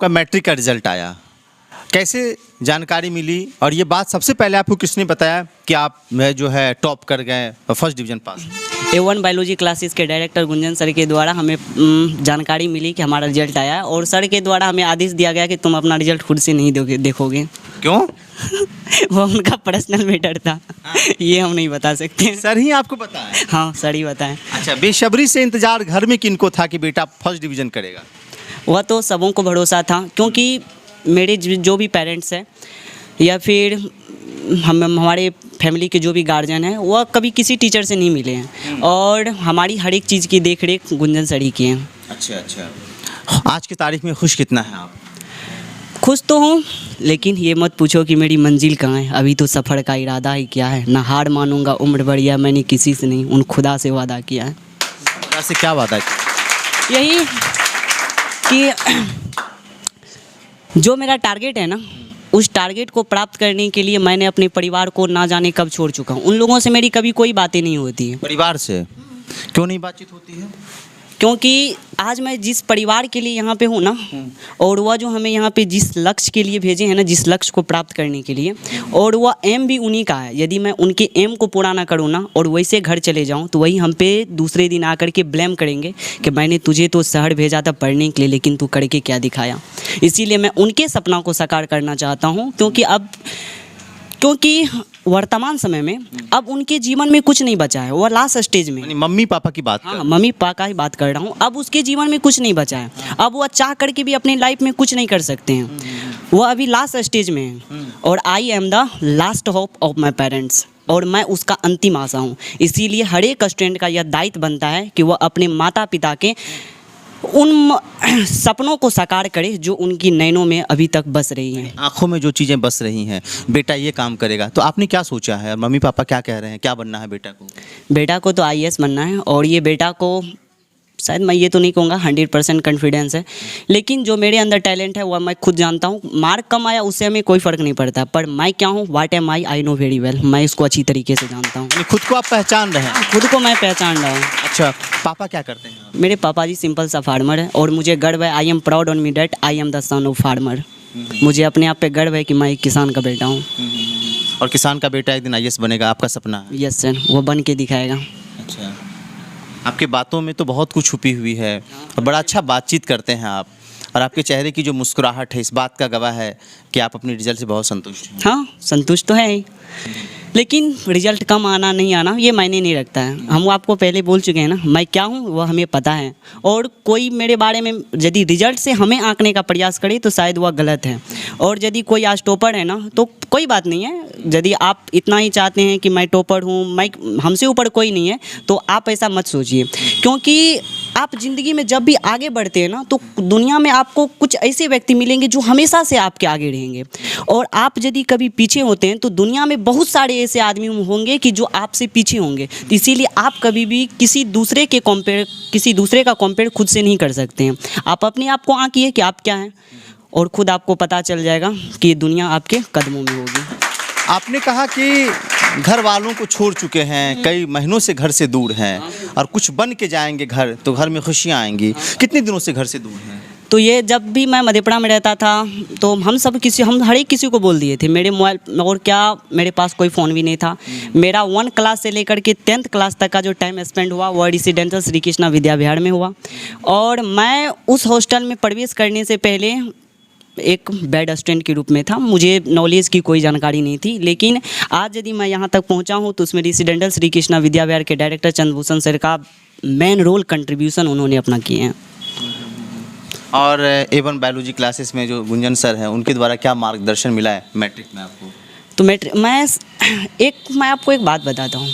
आपका मैट्रिक का रिजल्ट आया, कैसे जानकारी मिली और ये बात सबसे पहले आपको किसने बताया कि आप जो है टॉप कर गए, फर्स्ट डिवीज़न पास? A1 बायोलॉजी क्लासेस के डायरेक्टर गुंजन सर के द्वारा हमें जानकारी मिली कि हमारा रिजल्ट आया और सर के द्वारा हमें आदेश दिया गया कि तुम अपना रिजल्ट खुद से नहीं देखोगे। क्यों? वो उनका पर्सनल मैटर था। ये हम नहीं बता सकते। सर ही आपको बताया? हाँ, सर ही बताएं। अच्छा, बेसब्री से इंतजार घर में किनको था कि बेटा फर्स्ट डिवीज़न करेगा? वह तो सबों को भरोसा था, क्योंकि मेरे जो भी पेरेंट्स हैं या फिर हमारे फैमिली के जो भी गार्जियन हैं वह कभी किसी टीचर से नहीं मिले हैं और हमारी हर एक चीज़ की देख रेख गुंजन सर ही की हैं। अच्छा, आज की तारीख में खुश कितना है आप? खुश तो हूँ, लेकिन ये मत पूछो कि मेरी मंजिल कहाँ है। अभी तो सफ़र का इरादा ही क्या है, ना हार मानूंगा उम्र बढ़िया, मैंने किसी से नहीं, उन खुदा से वादा किया है। खुदा से क्या वादा किया? यही कि जो मेरा टारगेट है ना, उस टारगेट को प्राप्त करने के लिए मैंने अपने परिवार को ना जाने कब छोड़ चुका हूँ। उन लोगों से मेरी कभी कोई बातें नहीं होती है। परिवार से क्यों नहीं बातचीत होती है? क्योंकि आज मैं जिस परिवार के लिए यहाँ पे हूँ ना, और वह जो हमें यहाँ पे जिस लक्ष्य के लिए भेजे हैं ना, जिस लक्ष्य को प्राप्त करने के लिए, और वह एम भी उन्हीं का है। यदि मैं उनके एम को पूरा ना करूँ ना और वैसे घर चले जाऊँ तो वही हम पे दूसरे दिन आकर के ब्लेम करेंगे कि मैंने तुझे तो शहर भेजा था पढ़ने के लिए, लेकिन तू करके क्या दिखाया। इसीलिए मैं उनके सपना को साकार करना चाहता हूँ, क्योंकि वर्तमान समय में अब उनके जीवन में कुछ नहीं बचा है। वो लास्ट स्टेज में, मम्मी पापा की बात हाँ, मम्मी पापा का ही बात कर रहा हूँ। अब उसके जीवन में कुछ नहीं बचा है। अब वो चाह करके भी अपनी लाइफ में कुछ नहीं कर सकते हैं। वो अभी लास्ट स्टेज में है और I am the last hope of my parents, और मैं उसका अंतिम आशा हूँ। इसीलिए हर एक स्टूडेंट का यह दायित्व बनता है कि वह अपने माता पिता के उन सपनों को साकार करे जो उनकी नैनों में अभी तक बस रही हैं, आंखों में जो चीज़ें बस रही हैं। बेटा ये काम करेगा, तो आपने क्या सोचा है? मम्मी पापा क्या कह रहे हैं, क्या बनना है बेटा को? बेटा को तो IAS बनना है, और ये बेटा को शायद मैं ये तो नहीं कहूँगा 100% कॉन्फिडेंस है, लेकिन जो मेरे अंदर टैलेंट है वह मैं खुद जानता हूँ। मार्क कम आया उससे हमें कोई फ़र्क नहीं पड़ता, पर मैं क्या हूँ, what am I know very well, मैं इसको अच्छी तरीके से जानता हूँ। खुद को आप पहचान रहे हैं? खुद को मैं पहचान रहा हूँ। अच्छा, पापा क्या करते हैं? मेरे पापा जी सिंपल सा फार्मर है और मुझे गर्व है, I am proud on me that I am the son of farmer. मुझे अपने आप पे गर्व है कि मैं एक किसान का बेटा हूँ। और किसान का बेटा एक दिन IAS बनेगा, आपका सपना है? यस सर, वो बन के दिखाएगा। अच्छा, आपके बातों में तो बहुत कुछ छुपी हुई है और बड़ा अच्छा बातचीत करते हैं आप, और आपके चेहरे की जो मुस्कुराहट है इस बात का गवाह है कि आप अपने रिजल्ट से बहुत संतुष्ट हैं। हाँ, संतुष्ट तो है ही, लेकिन रिजल्ट कम आना नहीं आना ये मायने नहीं रखता है। हम आपको पहले बोल चुके हैं ना, मैं क्या हूँ वह हमें पता है, और कोई मेरे बारे में यदि रिजल्ट से हमें आंकने का प्रयास करे तो शायद वह गलत है। और यदि कोई आज टॉपर है ना तो कोई बात नहीं है, यदि आप इतना ही चाहते हैं कि मैं टॉपर हूँ, मैं हमसे ऊपर कोई नहीं है, तो आप ऐसा मत सोचिए। क्योंकि आप ज़िंदगी में जब भी आगे बढ़ते हैं ना तो दुनिया में आपको कुछ ऐसे व्यक्ति मिलेंगे जो हमेशा से आपके आगे रहेंगे, और आप यदि कभी पीछे होते हैं तो दुनिया में बहुत सारे ऐसे आदमी होंगे कि जो आपसे पीछे होंगे। तो इसीलिए आप कभी भी किसी दूसरे का कंपेयर खुद से नहीं कर सकते हैं। आप अपने आप को आंकिए कि आप क्या हैं, और खुद आपको पता चल जाएगा कि ये दुनिया आपके कदमों में होगी। आपने कहा कि घर वालों को छोड़ चुके हैं, कई महीनों से घर से दूर हैं, और कुछ बन के जाएंगे घर तो घर में खुशियाँ आएंगी। कितने दिनों से घर से दूर हैं? तो ये जब भी मैं मधेपुरा में रहता था तो हम हर एक किसी को बोल दिए थे। मेरे मोबाइल और क्या, मेरे पास कोई फ़ोन भी नहीं था। मेरा 1 क्लास से लेकर के 10th क्लास तक का जो टाइम स्पेंड हुआ वह रेसिडेंशियल श्री कृष्णा विद्या विहार में हुआ, और मैं उस हॉस्टल में प्रवेश करने से पहले एक बैड स्टूडेंट के रूप में था। मुझे नॉलेज की कोई जानकारी नहीं थी, लेकिन आज यदि मैं यहाँ तक पहुँचा हूँ तो उसमें रेसिडेंशियल श्री कृष्णा विद्या विहार के डायरेक्टर चंद्रभूषण सर का मेन रोल कंट्रीब्यूशन उन्होंने अपना किए हैं। और A1 बायोलॉजी क्लासेस में जो गुंजन सर हैं उनके द्वारा क्या मार्गदर्शन मिला है मैट्रिक में आपको? तो मैं आपको एक बात बताता हूँ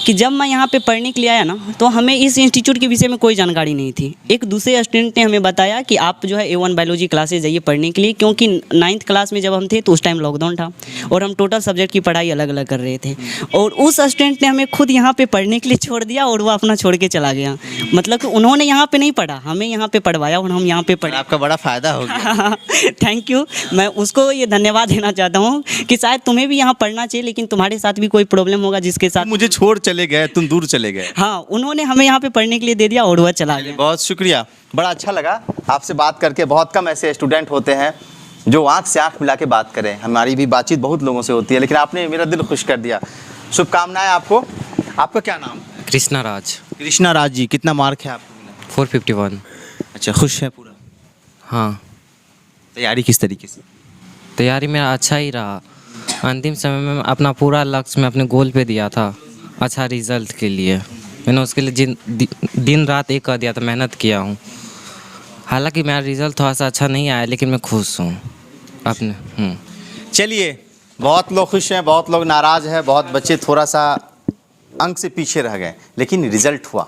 कि जब मैं यहाँ पे पढ़ने के लिए आया ना तो हमें इस इंस्टीट्यूट के विषय में कोई जानकारी नहीं थी। एक दूसरे स्टूडेंट ने हमें बताया कि आप जो है A1 बायोलॉजी क्लासेस जाइए पढ़ने के लिए, क्योंकि 9th क्लास में जब हम थे तो उस टाइम लॉकडाउन था और हम टोटल सब्जेक्ट की पढ़ाई अलग अलग कर रहे थे, और उस स्टूडेंट ने हमें खुद यहाँ पे पढ़ने के लिए छोड़ दिया और वो अपना छोड़ के चला गया। मतलब कि उन्होंने यहाँ पे नहीं पढ़ा, हमें यहाँ पे पढ़वाया और हम यहाँ पे पढ़े। आपका बड़ा फ़ायदा हो गया। थैंक यू, मैं उसको ये धन्यवाद देना चाहता हूँ कि शायद तुम्हें भी यहाँ पढ़ना चाहिए, लेकिन तुम्हारे साथ भी कोई प्रॉब्लम होगा जिसके साथ मुझे छोड़ चले चले गए, तुम दूर चले गए। हाँ, उन्होंने हमें यहाँ पे पढ़ने के लिए दे दिया और वह चला गया। बहुत शुक्रिया, बड़ा अच्छा लगा आपसे बात करके। बहुत कम ऐसे स्टूडेंट होते हैं जो आँख से आँख मिला के बात करें। हमारी भी बातचीत बहुत लोगों से होती है, लेकिन आपने मेरा दिल खुश कर दिया। शुभकामनाएं आपको। आपका क्या नाम है? कृष्णा राज। कृष्णा राज जी, कितना मार्क है आपको? 451। अच्छा, खुश है पूरा? हाँ। तैयारी किस तरीके से? तैयारी मेरा अच्छा ही रहा। अंतिम समय में अपना पूरा लक्ष्य मैं अपने गोल पे दिया था, अच्छा रिजल्ट के लिए। मैंने उसके लिए दिन रात एक कर दिया था, मेहनत किया हूँ। हालांकि मेरा रिजल्ट थोड़ा सा अच्छा नहीं आया, लेकिन मैं खुश हूँ अपने। चलिए, बहुत लोग खुश हैं, बहुत लोग नाराज़ हैं, बहुत बच्चे थोड़ा सा अंक से पीछे रह गए, लेकिन रिजल्ट हुआ।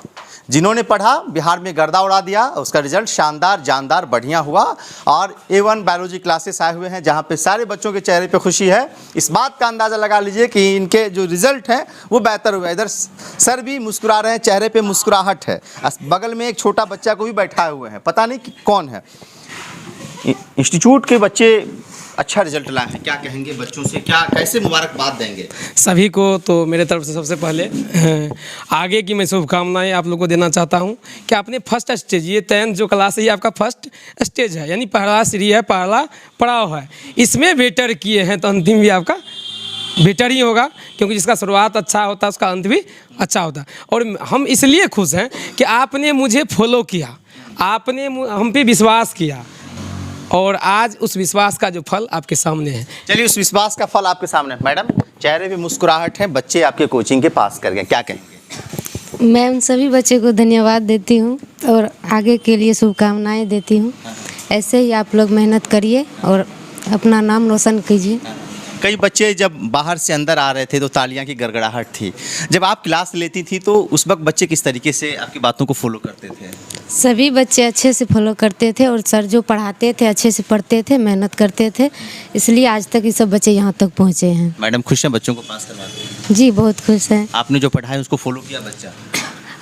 जिन्होंने पढ़ा बिहार में गर्दा उड़ा दिया, उसका रिजल्ट शानदार, जानदार, बढ़िया हुआ। और A1 बायोलॉजी क्लासेस आए हुए हैं जहां पे सारे बच्चों के चेहरे पे खुशी है। इस बात का अंदाज़ा लगा लीजिए कि इनके जो रिजल्ट हैं वो बेहतर हुआ। इधर सर भी मुस्कुरा रहे हैं, चेहरे पे मुस्कुराहट है। बगल में एक छोटा बच्चा को भी बैठाए हुए हैं, पता नहीं कि कौन है। इंस्टीट्यूट के बच्चे अच्छा रिजल्ट लाए हैं, क्या कहेंगे बच्चों से, क्या कैसे मुबारकबाद देंगे? सभी को तो मेरे तरफ से सबसे पहले आगे की मैं शुभकामनाएं आप लोगों को देना चाहता हूं कि आपने फर्स्ट स्टेज, ये 10th जो क्लास है ये आपका फर्स्ट स्टेज है, यानी पहला सीढ़ी है, पहला पड़ाव है। इसमें बेटर किए हैं तो अंतिम भी आपका बेटर ही होगा, क्योंकि जिसका शुरुआत अच्छा होता है उसका अंत भी अच्छा होता है। और हम इसलिए खुश हैं कि आपने मुझे फॉलो किया, आपने हम पे विश्वास किया, और आज उस विश्वास का जो फल आपके सामने है। चलिए, उस विश्वास का फल आपके सामने। मैडम, चेहरे पे मुस्कुराहट है, बच्चे आपके कोचिंग के पास कर गए, क्या कहेंगे? मैं उन सभी बच्चों को धन्यवाद देती हूँ और आगे के लिए शुभकामनाएं देती हूँ। ऐसे ही आप लोग मेहनत करिए और अपना नाम रोशन कीजिए। कई बच्चे जब बाहर से अंदर आ रहे थे तो तालियां की गड़गड़ाहट थी। जब आप क्लास लेती थी तो उस वक्त बच्चे किस तरीके से आपकी बातों को फॉलो करते थे? सभी बच्चे अच्छे से फॉलो करते थे और सर जो पढ़ाते थे अच्छे से पढ़ते थे, मेहनत करते थे, इसलिए आज तक ये सब बच्चे यहाँ तक पहुँचे हैं। मैडम खुश हैं बच्चों को पास करवाते? जी बहुत खुश हैं। आपने जो पढ़ाया उसको फॉलो किया बच्चा?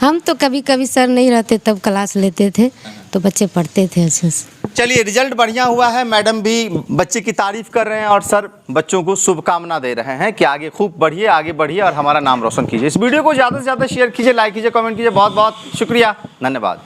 हम तो कभी कभी सर नहीं रहते तब क्लास लेते थे तो बच्चे पढ़ते थे अच्छे से। चलिए, रिजल्ट बढ़िया हुआ है, मैडम भी बच्चे की तारीफ कर रहे हैं और सर बच्चों को शुभकामना दे रहे हैं कि आगे खूब बढ़िए, आगे बढ़िए और हमारा नाम रोशन कीजिए। इस वीडियो को ज़्यादा से ज़्यादा शेयर कीजिए, लाइक कीजिए, कमेंट कीजिए। बहुत बहुत शुक्रिया, धन्यवाद।